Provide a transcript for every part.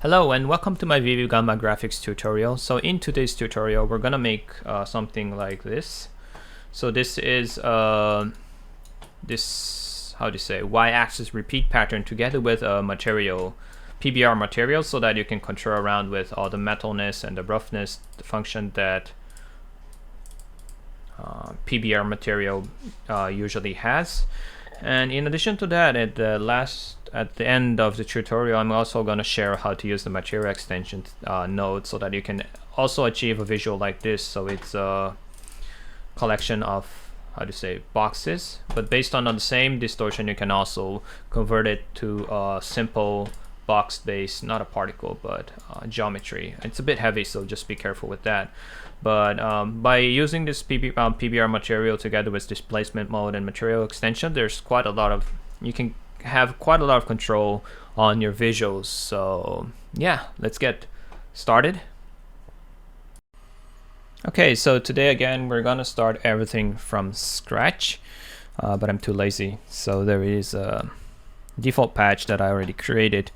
Hello and welcome to my vvvv gamma graphics tutorial. So in today's tutorial we're gonna make something like this. So this is this, how do you say, y-axis repeat pattern together with a material, PBR material, so that you can control around with all the metalness and the roughness, the function that PBR material usually has. And in addition to that, at the end of the tutorial, I'm also going to share how to use the material extension node so that you can also achieve a visual like this. So it's a collection of, how to say, boxes, but based on the same distortion, you can also convert it to a simple box base, not a particle, but geometry. It's a bit heavy, so just be careful with that. But by using this PBR material together with displacement mode and material extension, there's quite a lot of, you can have quite a lot of control on your visuals. So yeah, let's get started. Okay, so today again we're gonna start everything from scratch, but I'm too lazy. So there is a default patch that I already created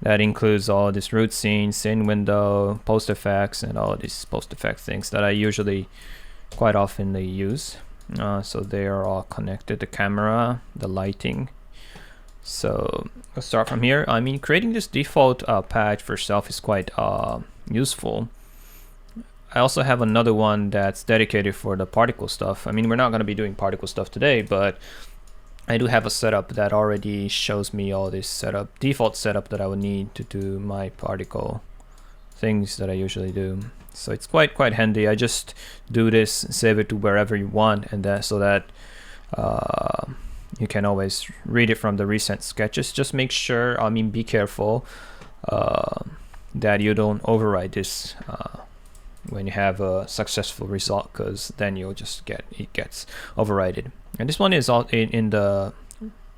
that includes all this root scene, scene window, post effects, and all these post effect things that I usually quite often use. So they are all connected, the camera, the lighting. So let's start from here. I mean, creating this default patch for self is quite useful. I also have another one that's dedicated for the particle stuff. I mean, we're not going to be doing particle stuff today, but I do have a setup that already shows me all this setup, default setup that I would need to do my particle things that I usually do. So it's quite handy. I just do this, save it to wherever you want, and that so that you can always read it from the recent sketches. Just make sure, I mean, be careful that you don't override this when you have a successful result, because then you'll just it gets overridden. And this one is all in the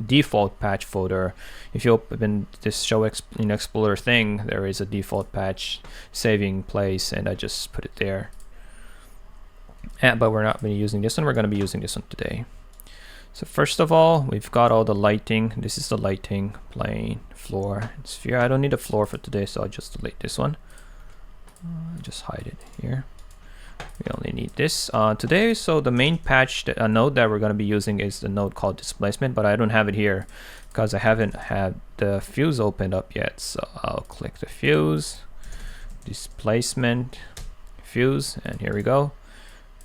default patch folder. If you open this show in Explorer thing, there is a default patch saving place, and I just put it there. But we're not going to be using this one. We're going to be using this one today. So first of all, we've got all the lighting. This is the lighting, plane, floor, and sphere. I don't need a floor for today, so I'll just delete this one. Just hide it here. We only need this today. So the main patch node that we're going to be using is the node called displacement, but I don't have it here because I haven't had the fuse opened up yet. So I'll click the fuse, displacement, fuse, and here we go.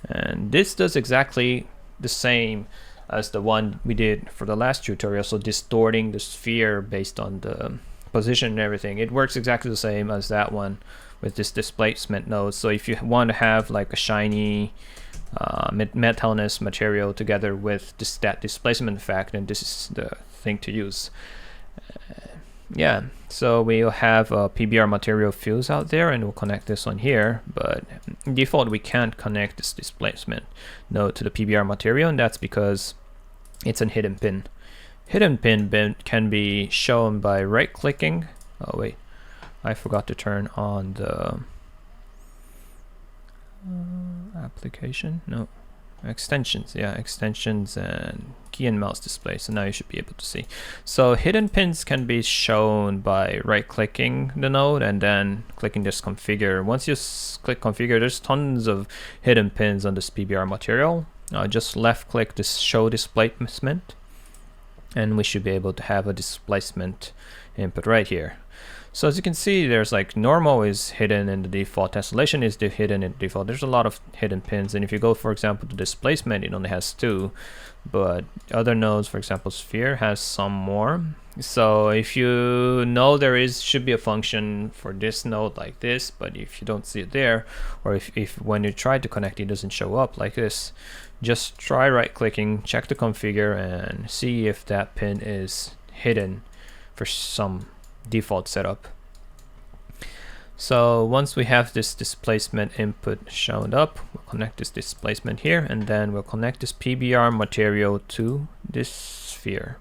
And this does exactly the same as the one we did for the last tutorial. So distorting the sphere based on the position and everything. It works exactly the same as that one with this displacement node. So if you want to have like a shiny metalness material together with that displacement effect, then this is the thing to use. Yeah, so we'll have a PBR material fuse out there, and we'll connect this one here, but in default we can't connect this displacement node to the PBR material, and that's because it's a hidden pin. Hidden pin can be shown by right clicking. Oh wait, I forgot to turn on the application. No, extensions. Yeah, extensions and key and mouse display. So now you should be able to see. So hidden pins can be shown by right clicking the node and then clicking this configure. Once you click configure, there's tons of hidden pins on this PBR material. Just left click this show displacement, and we should be able to have a displacement input right here. So as you can see, there's like normal is hidden in the default, tessellation is hidden in the default. There's a lot of hidden pins, and if you go, for example, to displacement, it only has 2, but other nodes, for example, sphere, has some more. So if you know there should be a function for this node like this, but if you don't see it there, or if when you try to connect it doesn't show up like this, just try right clicking, check the configure, and see if that pin is hidden for some default setup. So once we have this displacement input shown up, we'll connect this displacement here, and then we'll connect this PBR material to this sphere.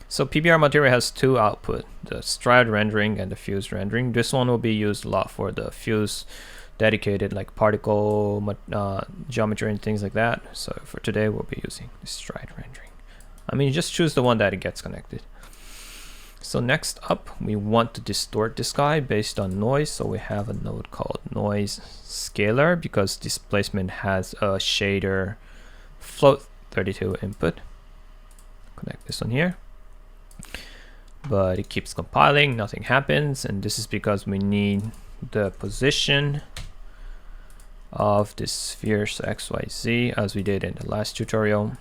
So PBR material has 2 output, the stride rendering and the fuse rendering. This one will be used a lot for the fuse dedicated, like particle geometry and things like that. So for today we'll be using the stride rendering. I mean, just choose the one that it gets connected. So next up, we want to distort this guy based on noise. So we have a node called noise scalar because displacement has a shader float 32 input. Connect this one here. But it keeps compiling, nothing happens, and this is because we need the position of this sphere, so XYZ, as we did in the last tutorial.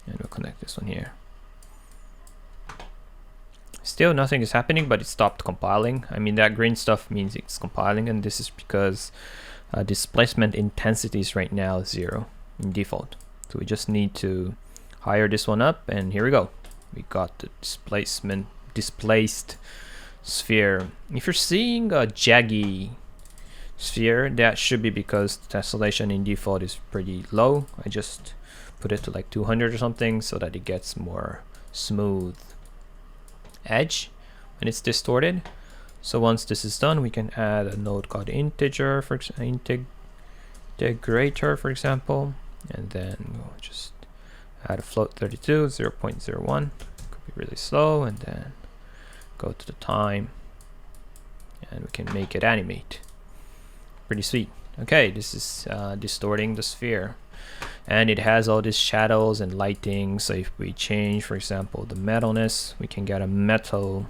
And we'll connect this one here. Still nothing is happening, but it stopped compiling. I mean, that green stuff means it's compiling, and this is because displacement intensity is right now 0 in default. So we just need to higher this one up, and here we go. We got the displaced sphere. If you're seeing a jaggy sphere, that should be because the tessellation in default is pretty low. I just put it to like 200 or something so that it gets more smooth edge when it's distorted. So once this is done, we can add a node called integrator, for example, and then we'll just add a float 32, 0.01. Could be really slow, and then go to the time, and we can make it animate. Pretty sweet. Okay, this is distorting the sphere, and it has all these shadows and lighting. So if we change, for example, the metalness, we can get a metal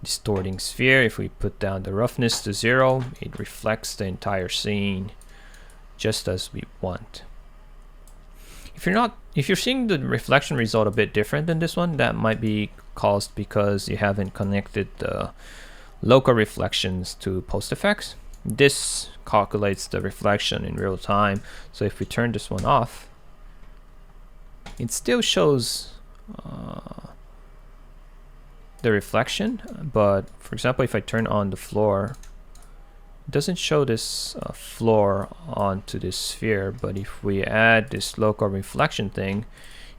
distorting sphere. If we put down the roughness to 0, it reflects the entire scene just as we want. If you're seeing the reflection result a bit different than this one, that might be caused because you haven't connected the local reflections to post effects. This calculates the reflection in real time. So if we turn this one off, it still shows the reflection, but for example, if I turn on the floor, it doesn't show this floor onto this sphere. But if we add this local reflection thing,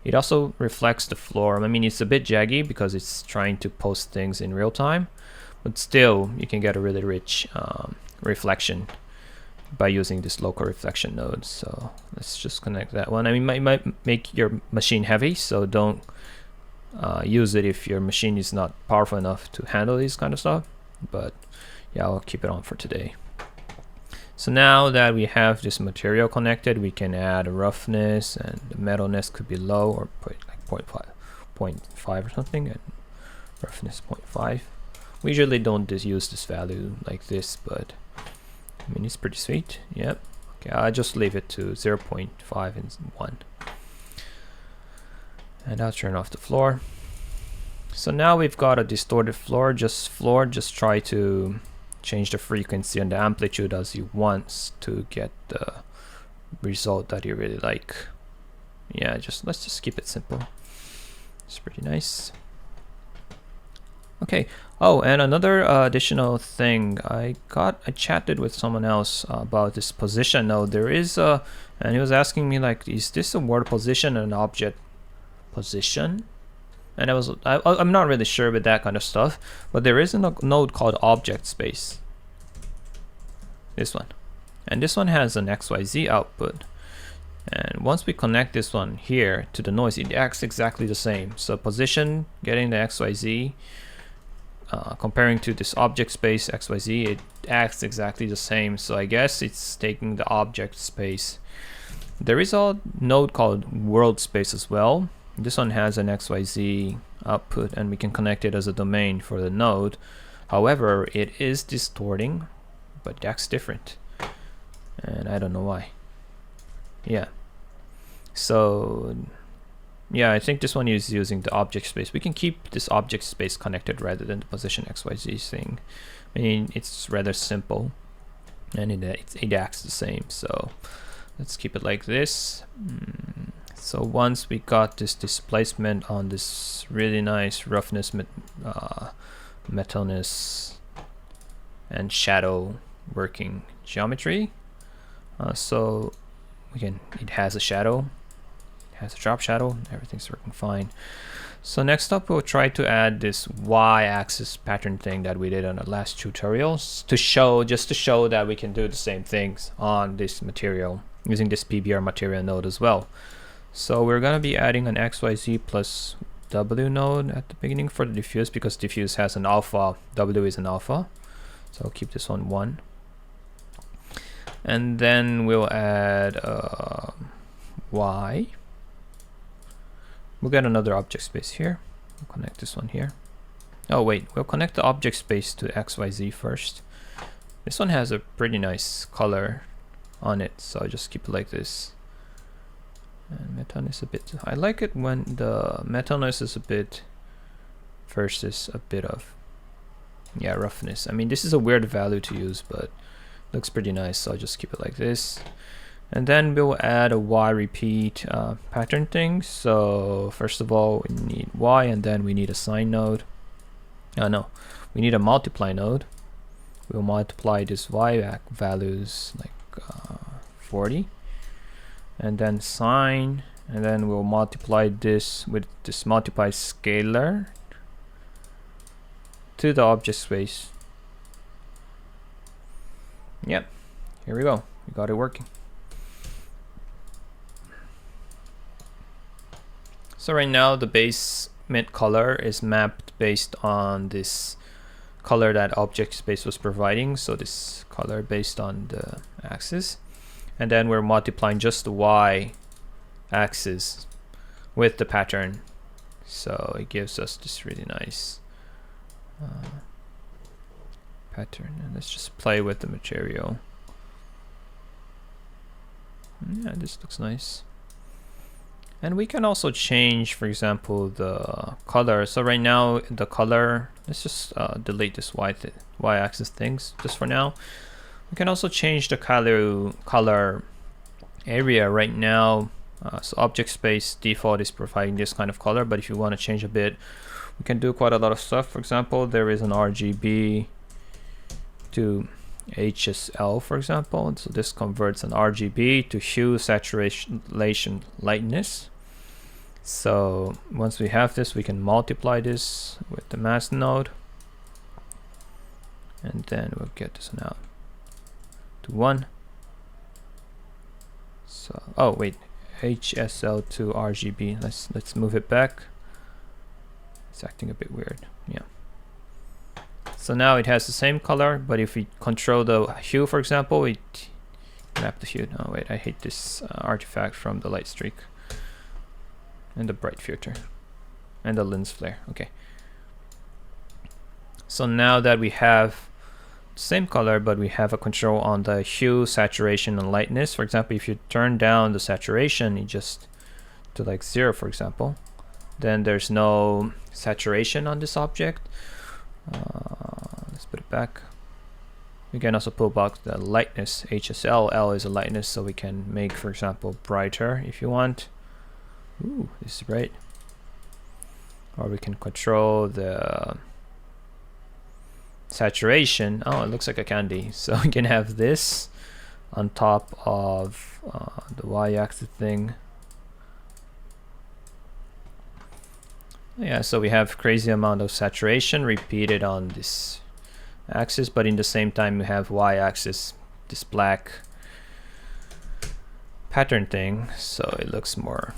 it also reflects the floor. I mean, it's a bit jaggy because it's trying to post things in real time, but still you can get a really rich reflection by using this local reflection node. So let's just connect that one. I mean, it might make your machine heavy, so don't use it if your machine is not powerful enough to handle this kind of stuff. But yeah, I'll keep it on for today. So now that we have this material connected, we can add a roughness, and the metalness could be low, or put like 0.5 or something, and roughness 0.5. We usually don't use this value like this, but I mean, it's pretty sweet. Yep. Okay, I'll just leave it to 0.5 and 1. And I'll turn off the floor. So now we've got a distorted floor. Just try to change the frequency and the amplitude as you want to get the result that you really like. Yeah, let's just keep it simple. It's pretty nice. Okay. Oh, and another additional thing, I chatted with someone else about this position node. There is and he was asking me like, is this a word position and an object position? And I'm not really sure with that kind of stuff, but there is a node called object space. This one, and this one has an XYZ output. And once we connect this one here to the noise, it acts exactly the same. So position, getting the XYZ, comparing to this object space XYZ, it acts exactly the same. So I guess it's taking the object space. There is a node called world space as well. This one has an XYZ output, and we can connect it as a domain for the node. However, it is distorting, but that's different, and I don't know why. Yeah, so yeah, I think this one is using the object space. We can keep this object space connected rather than the position XYZ thing. I mean, it's rather simple, and it acts the same. So let's keep it like this. So once we got this displacement on this really nice roughness, metalness, and shadow working geometry, so it has a shadow, it has a drop shadow, everything's working fine. So next up, we'll try to add this y-axis pattern thing that we did on the last tutorials to show that we can do the same things on this material using this PBR material node as well. So we're going to be adding an XYZ plus W node at the beginning for the diffuse, because diffuse has an alpha, W is an alpha. So I'll keep this one 1. And then we'll add Y. We'll get another object space here. We'll connect this one here. Oh wait, we'll connect the object space to XYZ first. This one has a pretty nice color on it, so I'll just keep it like this. And metalness a bit. I like it when the metalness is a bit versus a bit of, yeah, roughness. I mean, this is a weird value to use, but looks pretty nice, so I'll just keep it like this. And then we'll add a Y repeat pattern thing. So first of all, we need Y, and then we need a sine node. No, we need a multiply node. We'll multiply this Y values like 40. And then sine, and then we'll multiply this with this multiply scalar to the object space. Yep, here we go. We got it working. So right now the basement color is mapped based on this color that object space was providing. So this color based on the axis. And then we're multiplying just the Y axis with the pattern. So it gives us this really nice pattern. And let's just play with the material. Yeah, this looks nice. And we can also change, for example, the color. So right now the color, let's just delete this Y axis things just for now. We can also change the color area right now. So object space default is providing this kind of color, but if you want to change a bit, we can do quite a lot of stuff. For example, there is an RGB to HSL, for example. And so this converts an RGB to hue, saturation, lightness. So once we have this, we can multiply this with the mask node, and then we'll get this one out to 1. So oh wait, HSL to RGB. Let's move it back. It's acting a bit weird. Yeah. So now it has the same color, but if we control the hue, for example, we map the hue. Oh wait, I hate this artifact from the light streak and the bright filter and the lens flare. Okay. So now that we have same color, but we have a control on the hue, saturation, and lightness. For example, if you turn down the saturation, you just to like 0, for example, then there's no saturation on this object. Let's put it back. We can also pull back the lightness, HSL. L is a lightness, so we can make, for example, brighter if you want. Ooh, this is bright. Or we can control the saturation. Oh, it looks like a candy. So we can have this on top of the y-axis thing. Yeah, so we have crazy amount of saturation repeated on this axis, but in the same time we have y-axis, this black pattern thing, so it looks more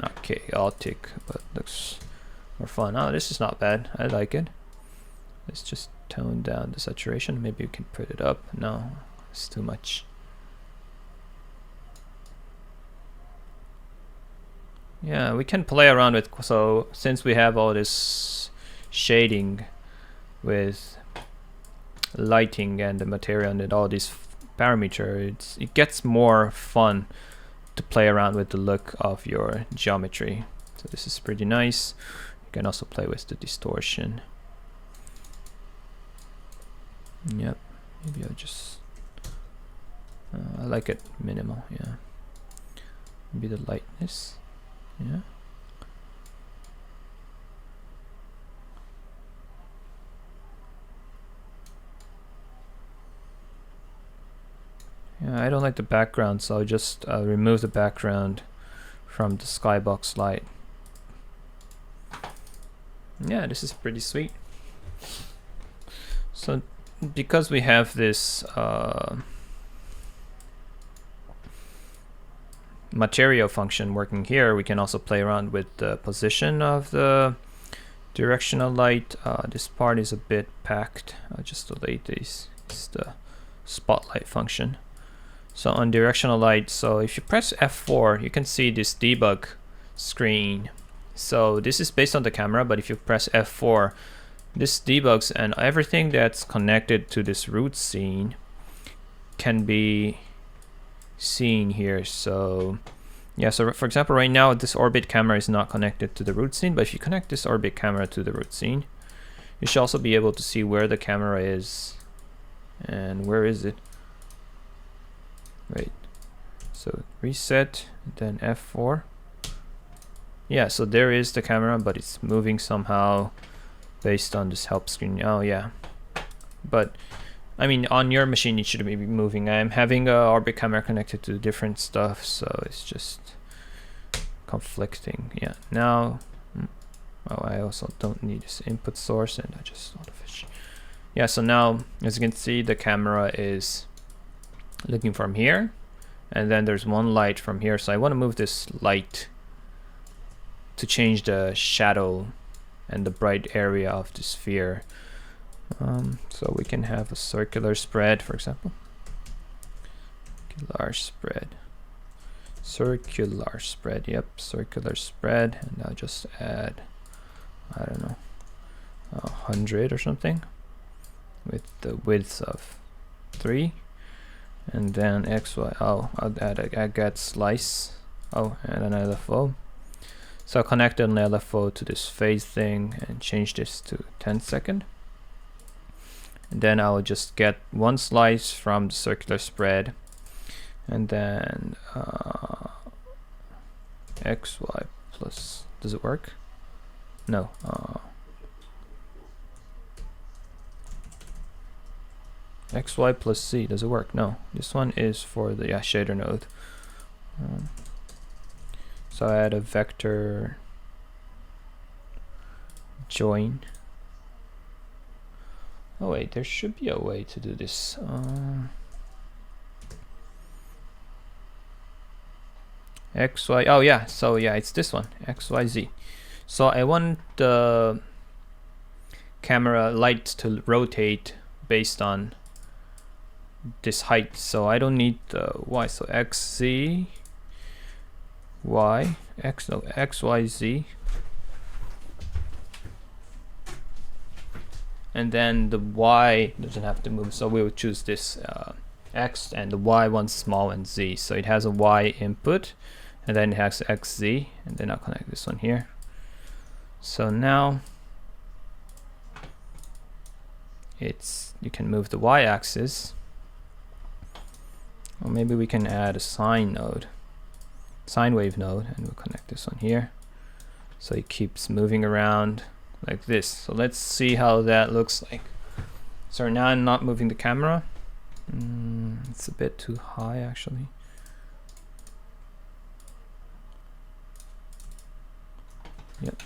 not chaotic, but looks more fun. Oh, this is not bad. I like it. Let's just tone down the saturation. Maybe we can put it up. No, it's too much. Yeah, we can play around with, so since we have all this shading with lighting and the material and all these parameters, it gets more fun to play around with the look of your geometry. So this is pretty nice. You can also play with the distortion. Yep, maybe I'll just I like it minimal. Yeah, maybe the lightness. Yeah. Yeah, I don't like the background, so I'll just remove the background from the skybox light. Yeah, this is pretty sweet. So because we have this material function working here, we can also play around with the position of the directional light. This part is a bit packed. I'll just delete these. It's the spotlight function. So on directional light, so if you press F4, you can see this debug screen. So this is based on the camera, but if you press F4, this debugs, and everything that's connected to this root scene can be seen here. So yeah, so for example, right now this orbit camera is not connected to the root scene, but if you connect this orbit camera to the root scene, you should also be able to see where the camera is. And where is it? Wait, so reset, then F4. Yeah, so there is the camera, but it's moving somehow based on this help screen. Oh yeah, but I mean on your machine it shouldn't be moving. I'm having a orbit camera connected to different stuff, so it's just conflicting. Yeah, now oh, I also don't need this input source, and I just saw the fish. Yeah, so now as you can see, the camera is looking from here, and then there's one light from here. So I want to move this light to change the shadow and the bright area of the sphere. So we can have a circular spread, for example. Circular spread, yep, circular spread. And I'll just add, I don't know, 100 or something with the width of 3. And then XY, oh, I'll add a get slice, oh, and an LFO. So I'll connect an LFO to this phase thing and change this to 10 second. And then I'll just get one slice from the circular spread, and then XY plus, does it work? No. XY plus Z, does it work? No, this one is for the shader node. So I add a vector join. Oh wait, there should be a way to do this. XY, oh yeah, so yeah, it's this one, XYZ. So I want the camera light to rotate based on this height, so I don't need the Y, so XZ Y X, no, XYZ, and then the Y doesn't have to move, so we will choose this X, and the Y one's small and Z, so it has a Y input, and then it has XZ, and then I'll connect this one here. So now it's, you can move the Y axis, or maybe we can add a sine node, sine wave node, and we'll connect this one here, so it keeps moving around like this. So let's see how that looks like. So now I'm not moving the camera. It's a bit too high actually. Yep.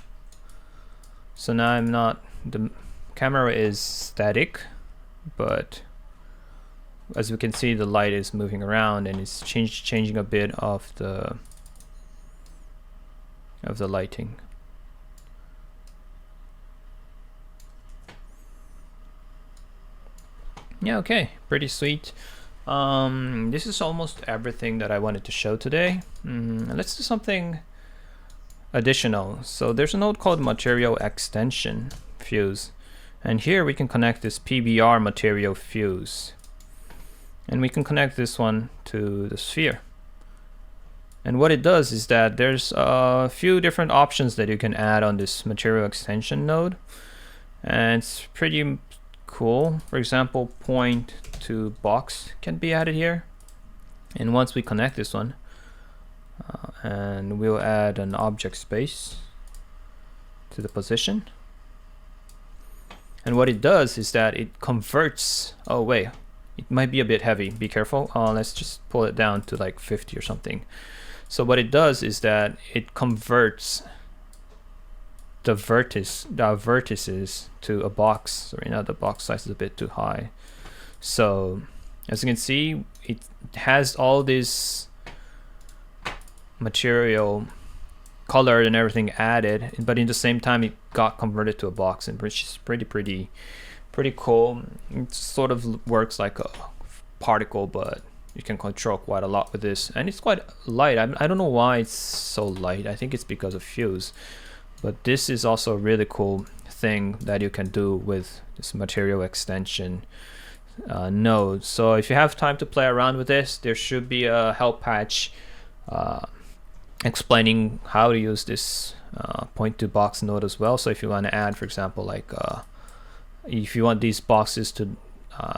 So now I'm not, the camera is static, but as we can see, the light is moving around, and it's changing a bit of the lighting. Yeah, okay, pretty sweet. This is almost everything that I wanted to show today. Let's do something additional. So there's a node called material extension fuse, and here we can connect this PBR material fuse, and we can connect this one to the sphere. And what it does is that there's a few different options that you can add on this material extension node, and it's pretty cool. For example, point to box can be added here, and once we connect this one, and we'll add an object space to the position, and what it does is that it converts, oh wait, it might be a bit heavy, be careful. Let's just pull it down to like 50 or something. So what it does is that it converts the vertices to a box. So right now the box size is a bit too high. So as you can see, it has all these material colored and everything added, but in the same time it got converted to a box, and which is pretty cool. It sort of works like a particle, but you can control quite a lot with this, and it's quite light. I don't know why it's so light. I think it's because of fuse, but this is also a really cool thing that you can do with this material extension node. So if you have time to play around with this, there should be a help patch explaining how to use this point to box node as well. So if you want to add, for example, like if you want these boxes to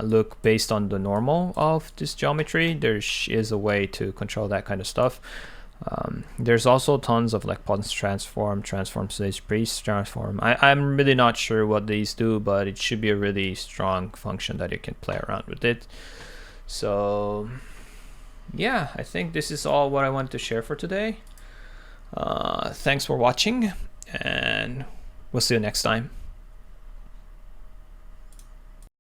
look based on the normal of this geometry, there is a way to control that kind of stuff. There's also tons of like pulse transform stage breeze transform. I'm really not sure what these do, but it should be a really strong function that you can play around with it. So yeah, I think this is all what I wanted to share for today. Thanks for watching, and we'll see you next time.